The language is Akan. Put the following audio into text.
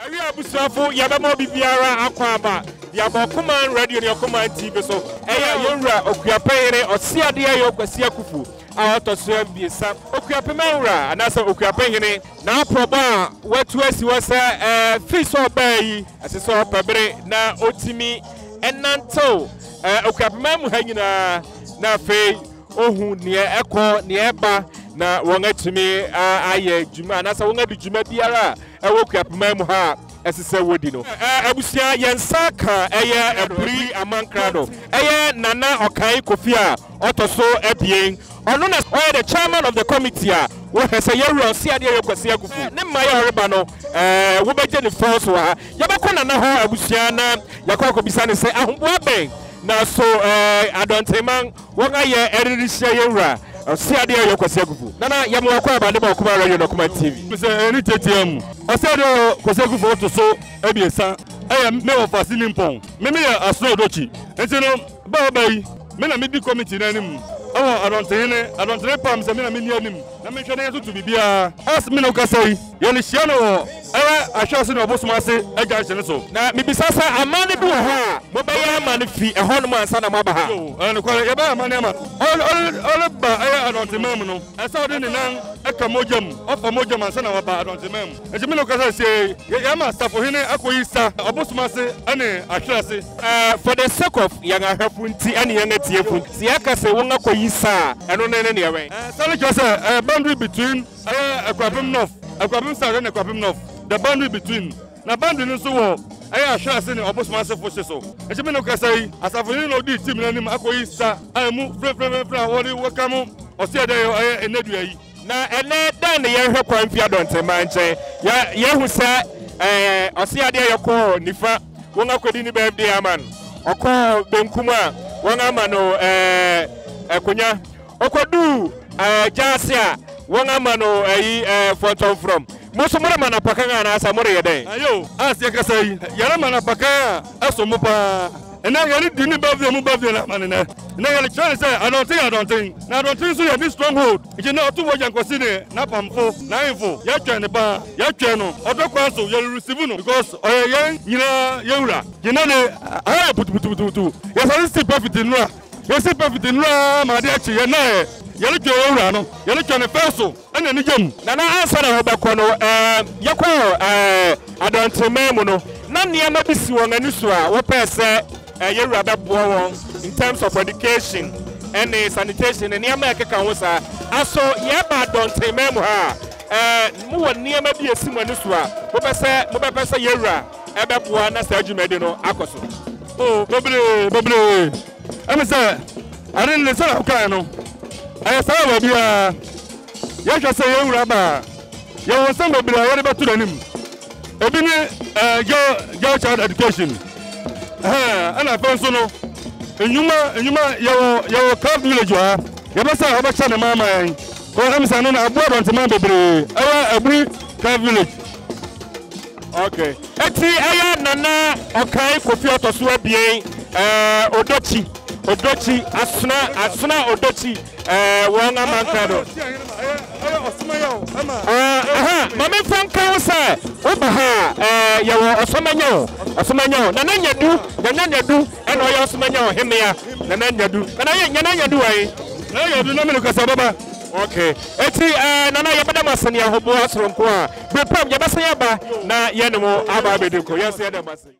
Awi abusuafo yabemo bibiara akwaba yabo Command Radio ne Command TV so yenwura okuapeyere Oseadeeyo Kwasi Akuffo awatoso biesa okuapemawura anasa okuapehene na aproba watu asiwasa fiso bayi aseso pabere na otimi enanto okuapemamu hanyina na fe ohu ne ekọ ne eba na wongatumi aye juma anasa wongadu juma biara okuapemamu ha esese wodi no abusia yensaka Aburi Amankrado nana Okan Kofi a otoso ebien ono na the chairman of the committee a wo hese yewura Oseadeeyo Kwasi Akuffo ne mma ya oreba no wo beje ne force wa yabako nana ho abusia na yakọ akobisa ne se ahomboa ben na so Adonteng wonga ye eririsia yewura Oseadeeyo Kwasi Akuffo nana yamwa kwa ba ne ba Command Radio no Command TV se eni tetiam Oseadeeyo Kwasi Akuffo to so ebiesa me of fasini mpon me asro dochi entino ba yi me na me di committee na nim Adonteng pam se me na me ni anim na me hwene so to bibia as me no kasai ye ne hia no ahwase no obosomase aga hye ne so na me bisasa amane bi ha mo ba ya amane fi ehon mo ansa na mo ba ha ne kwa ye ba amane ama all ba Adonteng no asa ode ne nan aka mojam ofa mojam ansa na ba Adonteng e me no kasai se ye ma stafo hene akoyi sa obosomase ane ahwase for the sake of young ahwafunti ane young atiefu si aka se won akoyi sa eno ne ne yewen sale just boundary between Akwapem North Akwapem South and Akwapem North the boundary between na boundary no so wo ahwase ne obosomase fo so e me no kasai asafo ni no di team na nim akoyi sa amu fra wori wakamu Oseadeeyo enedua yi na ene dan ne yehwe kwan fi Adonteng manche yehu sa Oseadeeyo ko nifa won akodi ni birthday aman okọ benkuma won amano ekonya okodu jasia won amano photo from muso mura mana pakanga na asa mura yeden ayo asia kasai yara mana pakanga asomo pa ena yari dini birthday mu birthday na manene na yari chance say Adonteng na Adonteng so ya this stronghold je na otu wojan kwasi ne na pamfo na info ya twen ba ya twen no odokwa so ya receive no because oyen nyina yewura je na ne putu ya say still perfect nura ya say perfect nura ma de achi ya na yele twen yewura no yele twen ne feso ena ni jam na answer na hobako no yakọ Adonteng mu no na niam bisi won ani so a wo pese yewura beboa won in terms of education and sanitation and niam ekeka wo sa aso ye ba Adonteng mu ha mu won niam bi esi mu ani so a wo pese yewura beboa na sa adwumadi no akoso bobre amisa arin le sala kan no sawa ba bia ya hwase yewura ba ye won sam bobre a wo de betu anim ebi ni girl child education ana fanso no enyuma yawo Craft Village wa yabasa obacha ne mama yan ko amisa no na abu Adonteng bebre Aburi Craft Village okay eti nana Okan Kofi otoso abien odochi asuna odochi won Amankrado mama fan kan say oba ha yawo osomanyo nana nyadu eno ya osomanyo hemia nana nyadu ai na nyadu na me no kasa baba okay eti nana yabada masani ahobo asronko a bepam yabasa yaba na yenemo aba bedeko yesi yada masani